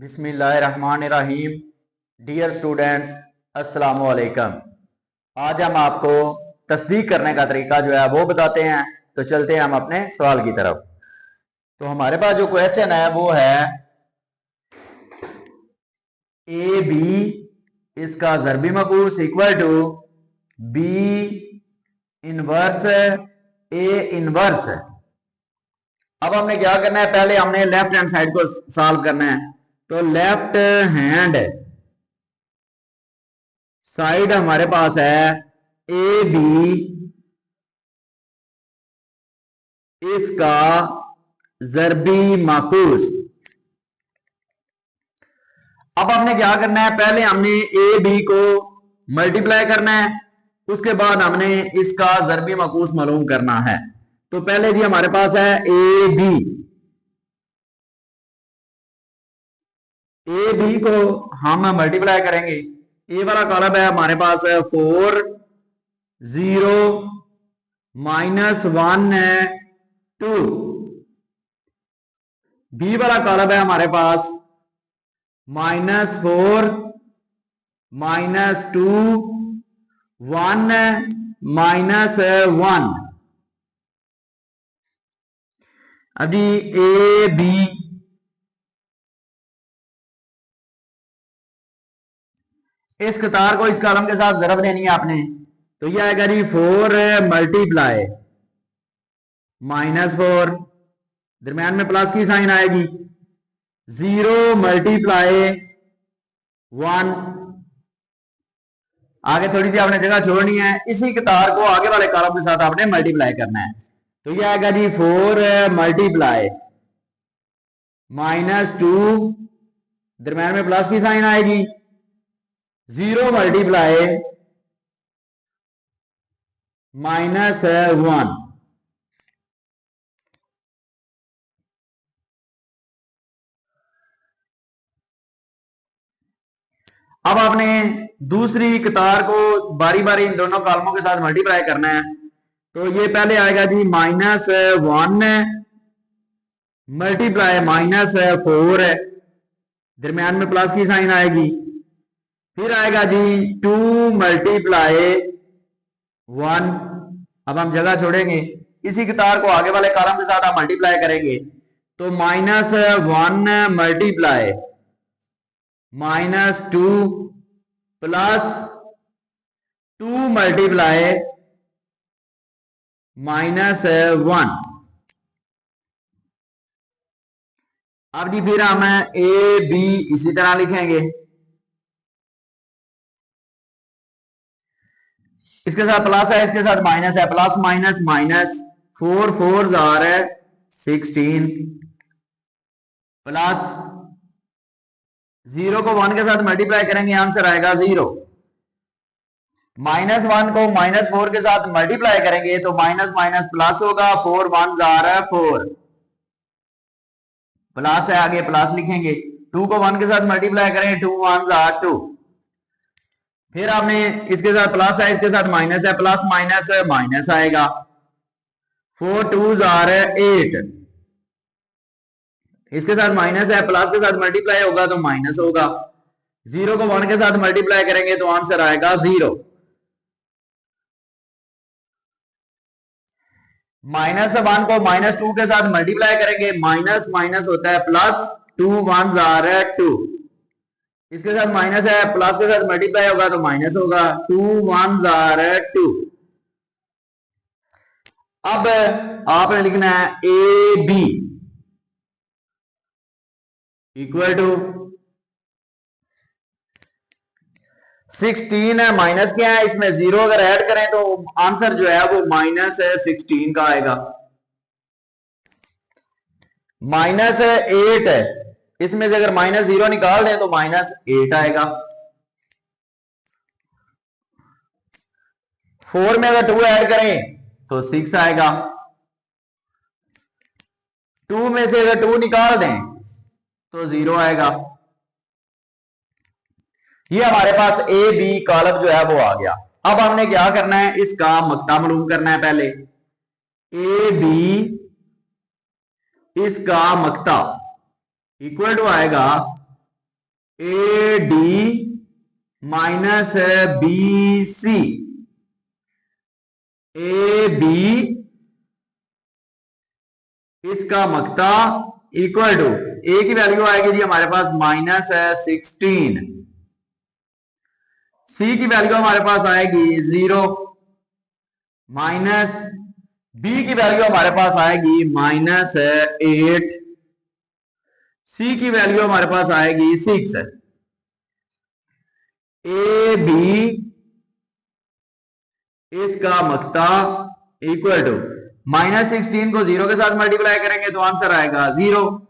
बिस्मिल्लाहिर्रहमानिर्रहीम। Dear students, अस्सलाम वालेकुम। आज हम आपको तस्दीक करने का तरीका जो है वो बताते हैं। तो चलते हैं हम अपने सवाल की तरफ। तो हमारे पास जो क्वेश्चन है वो है ए बी इसका ज़रबी मकूस equal to B inverse A inverse. अब हमने क्या करना है, पहले हमने लेफ्ट हैंड साइड को सॉल्व करना है। तो लेफ्ट हैंड साइड हमारे पास है ए बी इसका ज़रबी माकूस। अब हमने क्या करना है, पहले हमने ए बी को मल्टीप्लाई करना है, उसके बाद हमने इसका ज़रबी माकूस मालूम करना है। तो पहले जी हमारे पास है ए बी को हम मल्टीप्लाई करेंगे। ए वाला कॉलम है हमारे पास 4 0 -1 है 2। बी वाला कॉलम है हमारे पास -4 -2 1 -1। अभी ए बी इस कतार को इस कॉलम के साथ ज़रब देनी है आपने। तो ये आएगा जी 4 मल्टीप्लाई -4, दरम्यान में प्लस की साइन आएगी, 0 मल्टीप्लाई 1। आगे थोड़ी सी आपने जगह छोड़नी है, इसी कतार को आगे वाले कॉलम के साथ आपने मल्टीप्लाई करना है। तो ये आएगा जी 4 मल्टीप्लाई -2, दरम्यान में प्लस की साइन आएगी, 0 मल्टीप्लाई -1। अब आपने दूसरी कतार को बारी बारी इन दोनों कॉलमों के साथ मल्टीप्लाई करना है। तो ये पहले आएगा जी -1 मल्टीप्लाई -4, दरम्यान में प्लस की साइन आएगी। फिर आएगा जी 2 मल्टीप्लाई 1। अब हम जगह छोड़ेंगे, इसी कतार को आगे वाले कॉलम के साथ हम मल्टीप्लाई करेंगे। तो -1 मल्टीप्लाई -2 प्लस 2 मल्टीप्लाई -1। अब जी फिर हम ए बी इसी तरह लिखेंगे, इसके साथ प्लस है, इसके साथ माइनस है, प्लस माइनस माइनस, 4 4 आर है 16 प्लस 0 को 1 के साथ मल्टीप्लाई करेंगे, आंसर आएगा 0। -1 को -4 के साथ मल्टीप्लाई करेंगे तो माइनस माइनस प्लस होगा, 4 1 4 प्लस है, आगे प्लस लिखेंगे। 2 को 1 के साथ मल्टीप्लाई करेंगे, 2 1 2। फिर आपने इसके साथ प्लस है, इसके साथ माइनस है, प्लस माइनस माइनस आएगा, 4 2 8। इसके साथ माइनस है, प्लस के साथ मल्टीप्लाई होगा तो माइनस होगा। 0 को 1 के साथ मल्टीप्लाई करेंगे तो आंसर आएगा 0। -1 को -2 के साथ मल्टीप्लाई करेंगे, माइनस माइनस होता है प्लस, 2 1 2। इसके साथ माइनस है, प्लस के साथ मल्टीप्लाई होगा तो माइनस होगा, 2 1 2। अब आपने लिखना है ए बी इक्वल टू 16 है, माइनस क्या है, इसमें 0 अगर ऐड करें तो आंसर जो है वो -16 का आएगा। -8 है, इसमें से अगर -0 निकाल दें तो -8 आएगा। 4 में अगर 2 ऐड करें तो 6 आएगा। 2 में से अगर 2 निकाल दें तो 0 आएगा। ये हमारे पास ए बी कॉलम जो है वो आ गया। अब हमने क्या करना है, इसका मक्ता मालूम करना है। पहले ए बी इसका मक्ता इक्वल टू आएगा A D minus B C, A B इसका मक्ता इक्वल टू, ए की वैल्यू आएगी जी हमारे पास -16, सी की वैल्यू हमारे पास आएगी 0, माइनस बी की वैल्यू हमारे पास आएगी -8, सी की वैल्यू हमारे पास आएगी 6। ए बी इसका मक्ता इक्वल टू, -16 को 0 के साथ मल्टीप्लाई करेंगे तो आंसर आएगा 0,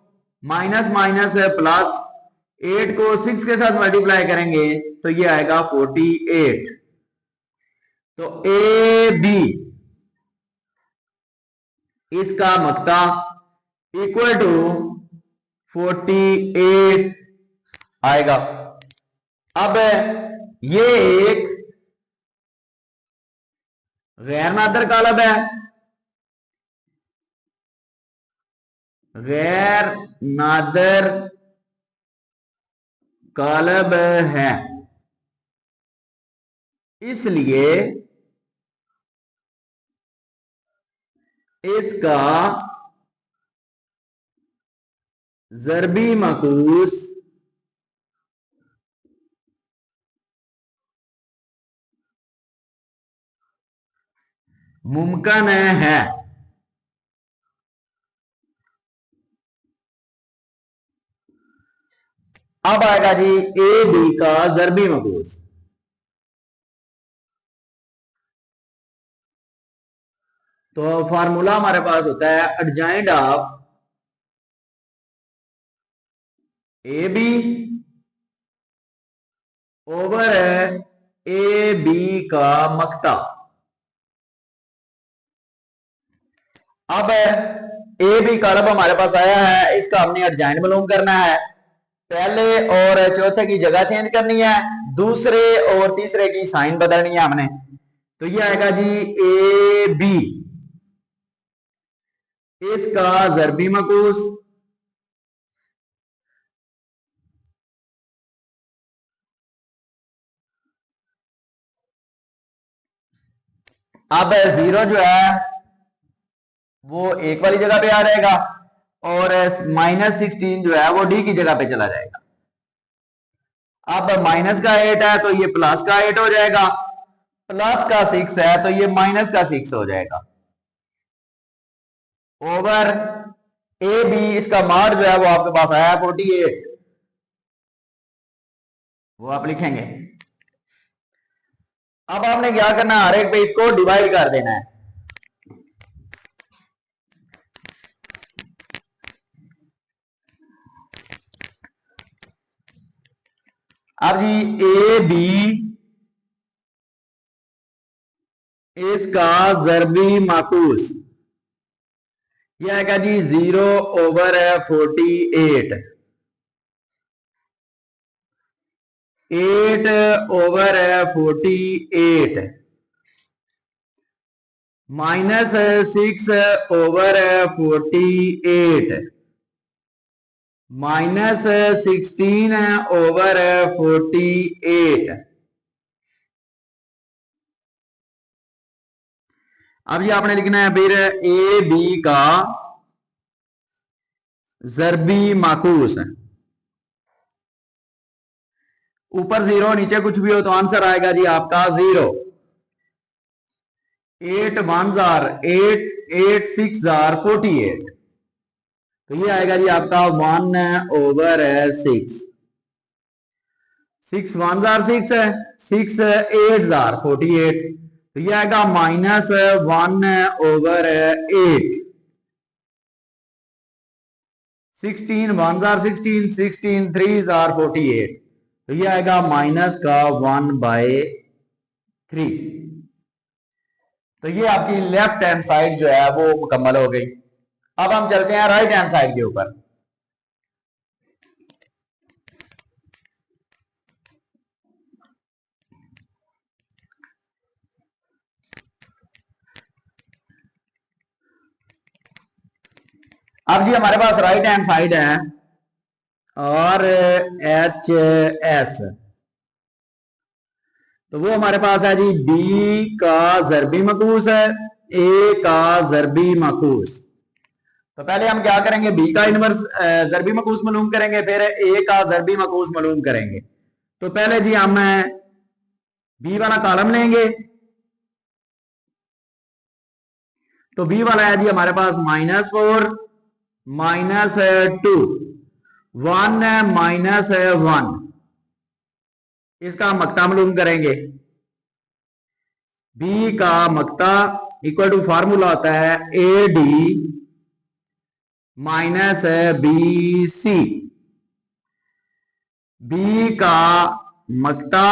माइनस माइनस प्लस, 8 को 6 के साथ मल्टीप्लाई करेंगे तो ये आएगा 48। तो ए बी इसका मक्ता इक्वल टू 48 आएगा। अब ये एक गैर नादर कालब है, गैर नादर कालब है, इसलिए इसका ज़रबी मकूस मुमकिन है। अब आएगा जी ए बी का ज़रबी मकूस। तो फार्मूला हमारे पास होता है adjoint of A B over A B का मक्ता। अब ए बी का हमारे पास आया है, इसका हमने एडजॉइंट मालूम करना है। पहले और चौथे की जगह चेंज करनी है, दूसरे और तीसरे की साइन बदलनी है हमने। तो ये आएगा जी ए बी इसका ज़रबी मकूस अब 0 जो है वो एक वाली जगह पे आ जाएगा और -16 जो है वो डी की जगह पे चला जाएगा। अब माइनस का 8 है तो ये प्लस का 8 हो जाएगा, प्लस का 6 है तो ये माइनस का 6 हो जाएगा, ओवर ए बी इसका मार्ड जो है वो आपके पास आया 48, वो आप लिखेंगे। अब आपने क्या करना है, हर एक पे इसको डिवाइड कर देना है। अब जी ए बी इसका ज़रबी माकूस यह आएगा जी 0 over 48, 8 over 48 minus 6 over 48 minus 16 over 48। अब ये आपने लिखना है फिर ए बी का ज़रबी माकूस, ऊपर 0 नीचे कुछ भी हो तो आंसर आएगा जी आपका 0। 8 1 जार 8, 8 6 जार 48, तो ये आएगा जी आपका 1 ओवर 6, 6 1 जार 6 है, 6 8 जार 48, तो ये आएगा -1 ओवर 8, 16 1 जार 16, 16 3 जार 48, तो ये आएगा माइनस का 1/3। तो ये आपकी लेफ्ट हैंड साइड जो है वो मुकम्मल हो गई। अब हम चलते हैं राइट हैंड साइड के ऊपर। अब जी हमारे पास राइट हैंड साइड है और एच एस, तो वो हमारे पास है जी बी का ज़रबी मकूस है, ए का ज़रबी मकूस। तो पहले हम क्या करेंगे, बी का इनवर्स ज़रबी मकूस मालूम करेंगे, फिर ए का ज़रबी मकूस मालूम करेंगे। तो पहले जी हम बी वाला कॉलम लेंगे। तो बी वाला है जी हमारे पास -4 -2 1 -1, इसका हम मक्ता मालूम करेंगे। बी का मक्ता इक्वल टू फार्मूला होता है A D minus B C. B का मक्ता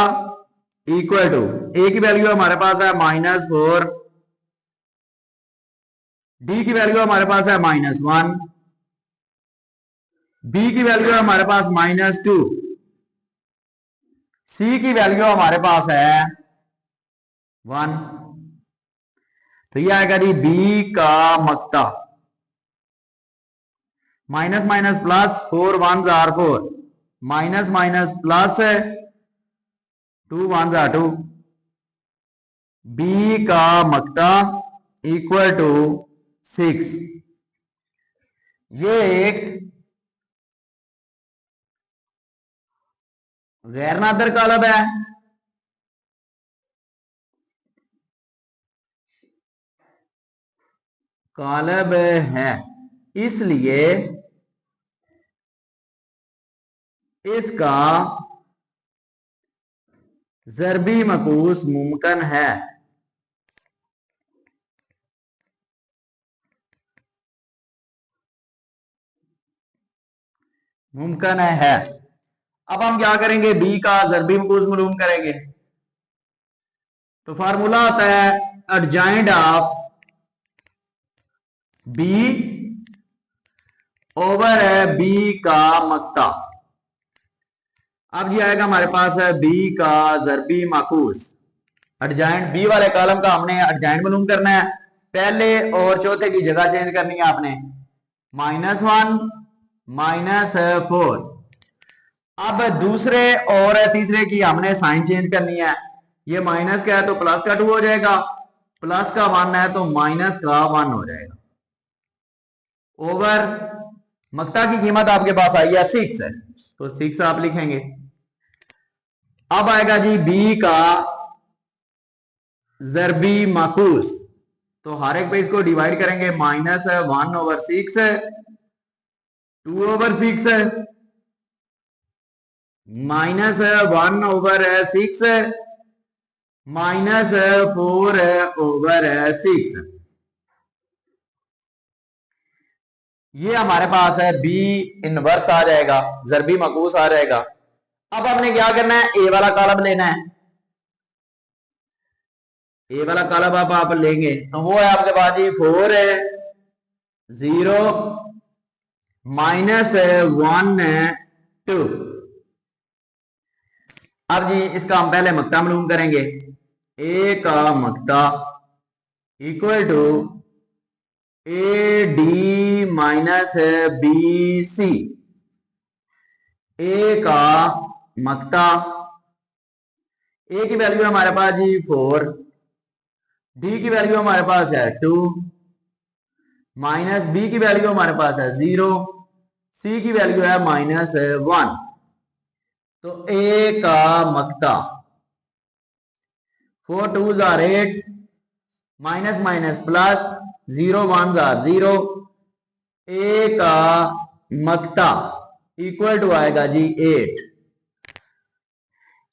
इक्वल टू, ए की वैल्यू हमारे पास है -4, डी की वैल्यू हमारे पास है -1, बी की वैल्यू हमारे पास -2, सी की वैल्यू हमारे पास है 1। तो ये आएगा जी बी का मक्ता, minus minus plus 4 1 or 4, minus minus plus 2 1 or 2, B का मक्ता इक्वल टू 6। ये एक गैर नादर कालब है। कालब है, इसलिए इसका ज़रबी मकूस मुमकिन है। मुमकिन है। अब हम क्या करेंगे, बी का ज़रबी मकूस मालूम करेंगे। तो फार्मूला आता है एडजॉइंट ऑफ बी ओवर है बी का मक्ता। अब ये आएगा हमारे पास है बी का ज़रबी माकूस, एडजॉइंट बी वाले कॉलम का हमने एडजॉइंट मालूम करना है। पहले और चौथे की जगह चेंज करनी है आपने, -1 -4। अब दूसरे और तीसरे की हमने साइन चेंज करनी है। ये माइनस का है तो प्लस का 2 हो जाएगा, प्लस का 1 है तो माइनस का 1 हो जाएगा, ओवर मक्ता की कीमत आपके पास आई है 6 है, तो 6 आप लिखेंगे। अब आएगा जी बी का ज़रबी माकूस, तो हर एक पे इसको डिवाइड करेंगे, -1/6 2/6 -1/6 -4/6। ये हमारे पास है बी इनवर्स आ जाएगा, ज़रबी मकूस आ जाएगा। अब हमने क्या करना है, ए वाला कॉलम लेना है। ए वाला कॉलम आप लेंगे तो वो है आपके पास जी 4 0 -1 2। अब जी इसका हम पहले मक्ता मालूम करेंगे। ए का मक्ता equal to A D minus B C. A का मक्ता, ए की वैल्यू हमारे पास जी 4, डी की वैल्यू हमारे पास है 2, माइनस बी की वैल्यू हमारे पास है 0, सी की वैल्यू है -1। तो ए का मक्ता 4 2s are 8, minus minus plus 0 1s are 0। ए का मक्ता इक्वल टू आएगा जी 8।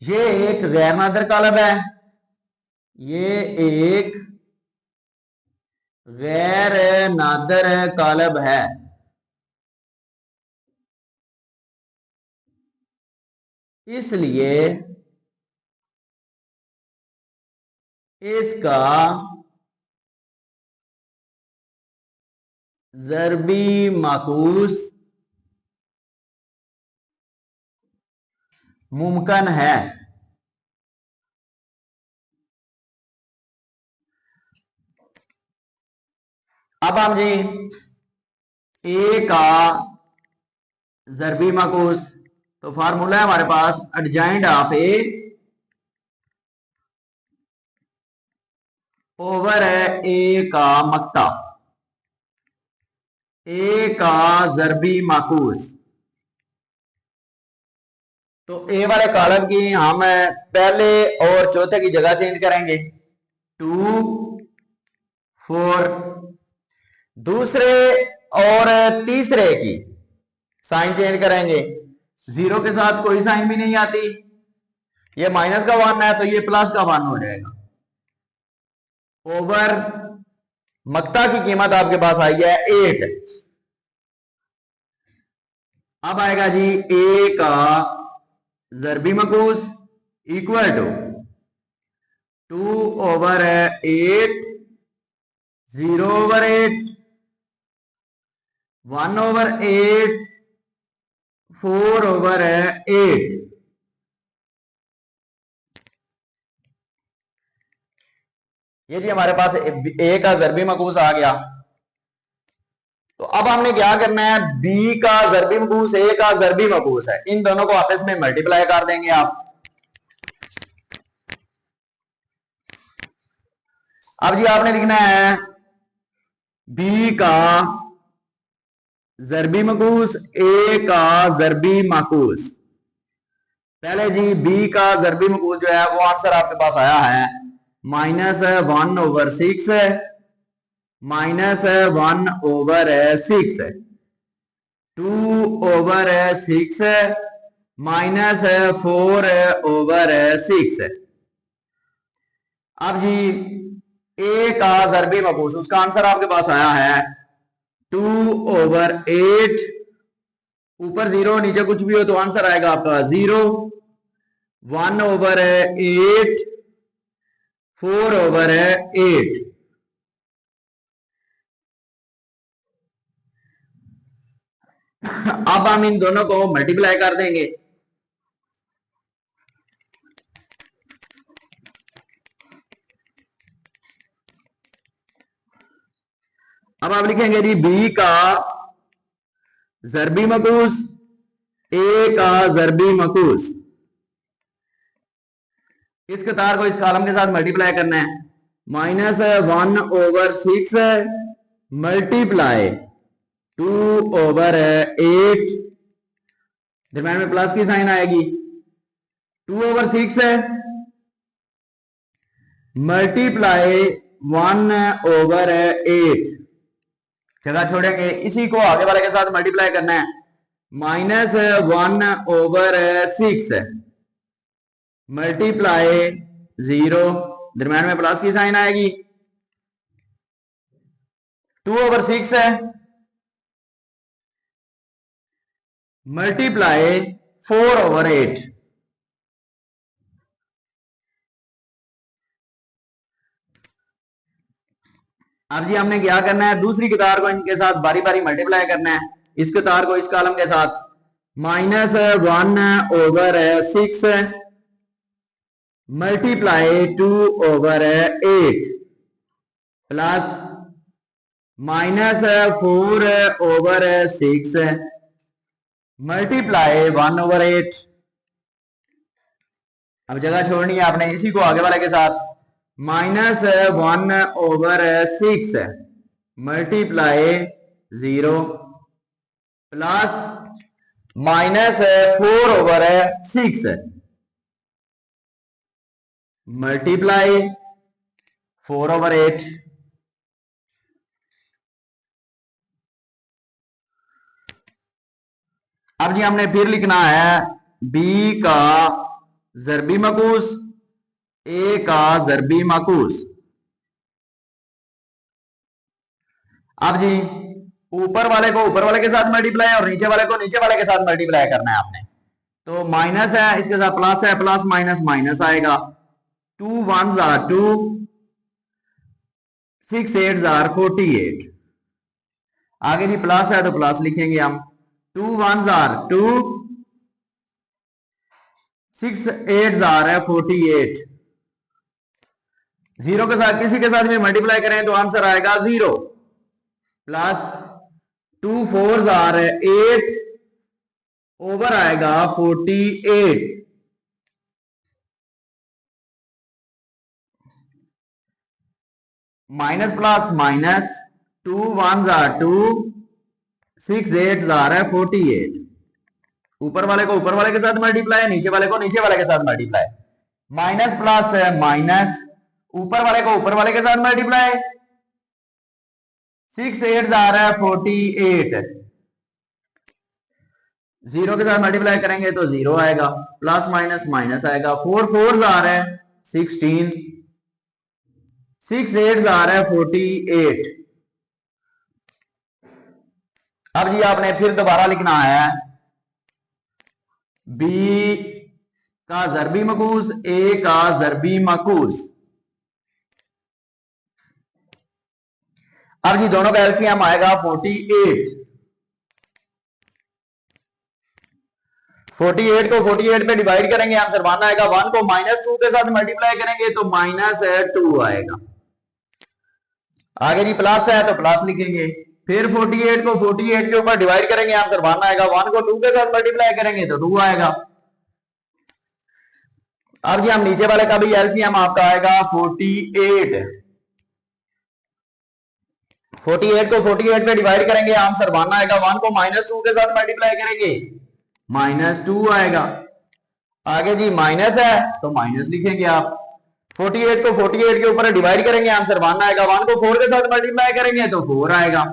ये एक गैर नादर कालब है, ये एक गैर नादर कालब है, इसलिए इसका ज़रबी माकूस मुमकिन है। अब हम जी ए का ज़रबी माकूस। तो फार्मूला है हमारे पास एडजॉइंट ऑफ ए ओवर है ए का मक्ता, ए का ज़रबी माकूस। तो ए वाले कॉलम की हम पहले और चौथे की जगह चेंज करेंगे, 2 4। दूसरे और तीसरे की साइन चेंज करेंगे, 0 के साथ कोई साइन भी नहीं आती, ये माइनस का 1 है तो ये प्लस का 1 हो जाएगा। ओवर मक्ता की कीमत आपके पास आई है 8। अब आएगा जी ए का ज़रबी मकूस equal to 2 over 8, 0 over 8, 1 over 8, 4 over 8। ये जी हमारे पास ए का ज़रबी मकूस आ गया। तो अब हमने क्या करना है, बी का ज़रबी मकूस ए का ज़रबी मकूस है, इन दोनों को आपस में मल्टीप्लाई कर देंगे आप। अब जी आपने लिखना है बी का ज़रबी मकूस ए का ज़रबी मकूस। पहले जी बी का ज़रबी मकूस जो है वो आंसर आपके पास आया है -1 ओवर 6, -1 ओवर 6, 2 ओवर 6, -4 ओवर 6। अब जी ए का ज़रबी मकूस, उसका आंसर आपके पास आया है 2 ओवर 8, ऊपर 0 नीचे कुछ भी हो तो आंसर आएगा आपका 0, 1 ओवर 8, 4 ओवर 8। अब हम इन दोनों को मल्टीप्लाई कर देंगे। अब आप लिखेंगे जी बी का ज़रबी मकूस ए का ज़रबी मकूस, इस कतार को इस कॉलम के साथ मल्टीप्लाई करना है, -1 ओवर 6 मल्टीप्लाई 2 ओवर 8, दरम्यान में प्लस की साइन आएगी, 2 ओवर 6 है मल्टीप्लाई 1 ओवर 8, जगह छोड़ेंगे, इसी को आगे वाले के साथ मल्टीप्लाई करना है, -1 ओवर 6 मल्टीप्लाई 0, दरम्यान में प्लस की साइन आएगी, 2 ओवर 6 है मल्टीप्लाई 4 ओवर 8। अब जी हमने क्या करना है, दूसरी कतार को इनके साथ बारी बारी मल्टीप्लाई करना है, इस कतार को इस कॉलम के साथ, -1 over 6 multiply 2 over 8 plus -4 over 6 multiply 1 over 8। अब जगह छोड़नी है आपने, इसी को आगे वाले के साथ, -1 over 6 multiply 0 plus -4 over 6 multiply 4 over 8। अब जी हमने फिर लिखना है बी का ज़रबी मकूस ए का ज़रबी मकूस। अब जी ऊपर वाले को ऊपर वाले के साथ मल्टीप्लाई और नीचे वाले को नीचे वाले के साथ मल्टीप्लाई करना है आपने। तो माइनस है, इसके साथ प्लस है, प्लस माइनस माइनस आएगा, 2 1s are 2, 6 8s are 48। आगे जी प्लस है तो प्लस लिखेंगे हम, 2 1s are 2, 6 8s are 48। 0 के साथ किसी के साथ भी मल्टीप्लाई करें तो आंसर आएगा 0, प्लस 2 4s are 8, ओवर आएगा 48। माइनस प्लस माइनस, 2 1 2, 6 8 है 48। ऊपर वाले को ऊपर वाले के साथ मल्टीप्लाई, नीचे वाले को नीचे वाले के साथ मल्टीप्लाई। माइनस प्लस है माइनस, ऊपर वाले को ऊपर वाले के साथ मल्टीप्लाई, 6 8 है 48। जीरो के साथ मल्टीप्लाई करेंगे तो जीरो आएगा, प्लस माइनस माइनस आएगा, 4 4 है 16, 6 8 है 48। अब जी आपने फिर दोबारा लिखना है b का ज़रबी मकूस a का ज़रबी मकूस। अब जी दोनों का एलसीएम आएगा 48। 48 को 48 पे डिवाइड करेंगे, आंसर 1 आएगा। 1 को -2 के साथ मल्टीप्लाई करेंगे तो -2 आएगा। आगे जी प्लस है तो प्लस लिखेंगे, फिर 48 को 48 के ऊपर डिवाइड करेंगे, आंसर 1 आएगा। 1 को 2 के साथ मल्टीप्लाई करेंगे तो 2 आएगा। अब जी हम नीचे वाले का भी एलसीएम आपका आएगा 48। 48 को 48 पे डिवाइड करेंगे, आंसर 1 आएगा। 1 को -2 के साथ मल्टीप्लाई करेंगे, -2 आएगा। आगे जी माइनस है तो माइनस लिखेंगे आप। 48 को 48 के ऊपर डिवाइड करेंगे, आंसर 1 आएगा। 1 को 4 के साथ मल्टीप्लाई करेंगे तो 4 आएगा।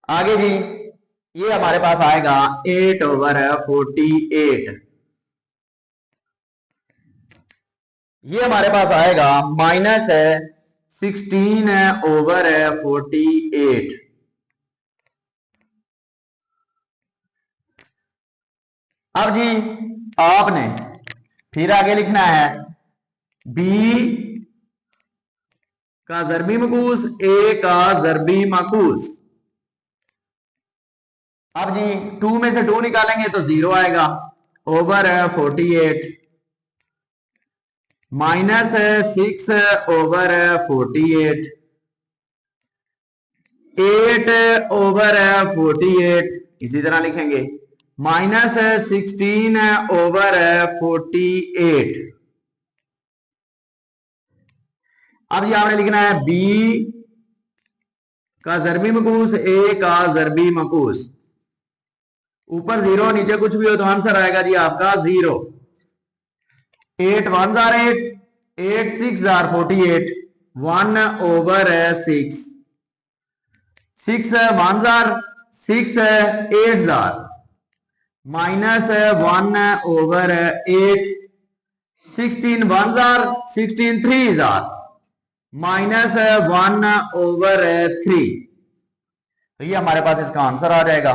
आगे जी ये हमारे पास आएगा 8/48। ये हमारे पास आएगा -16/48। अब जी आपने फिर आगे लिखना है b का ज़रबी मकूस a का ज़रबी मकूस। अब जी 2 में से 2 निकालेंगे तो 0 आएगा, ओवर 48, -6/48, 8/48 इसी तरह लिखेंगे, -16/48। अब ये आपने लिखना है b का ज़रबी मकूस a का ज़रबी मकूस। ऊपर 0 नीचे कुछ भी हो तो आंसर आएगा जी आपका 0। 8 1 8, 8 6 48, 1/6, 6 1 6 8 -1/8, 16 1 16 3 -1/3। तो ये हमारे पास इसका आंसर आ जाएगा।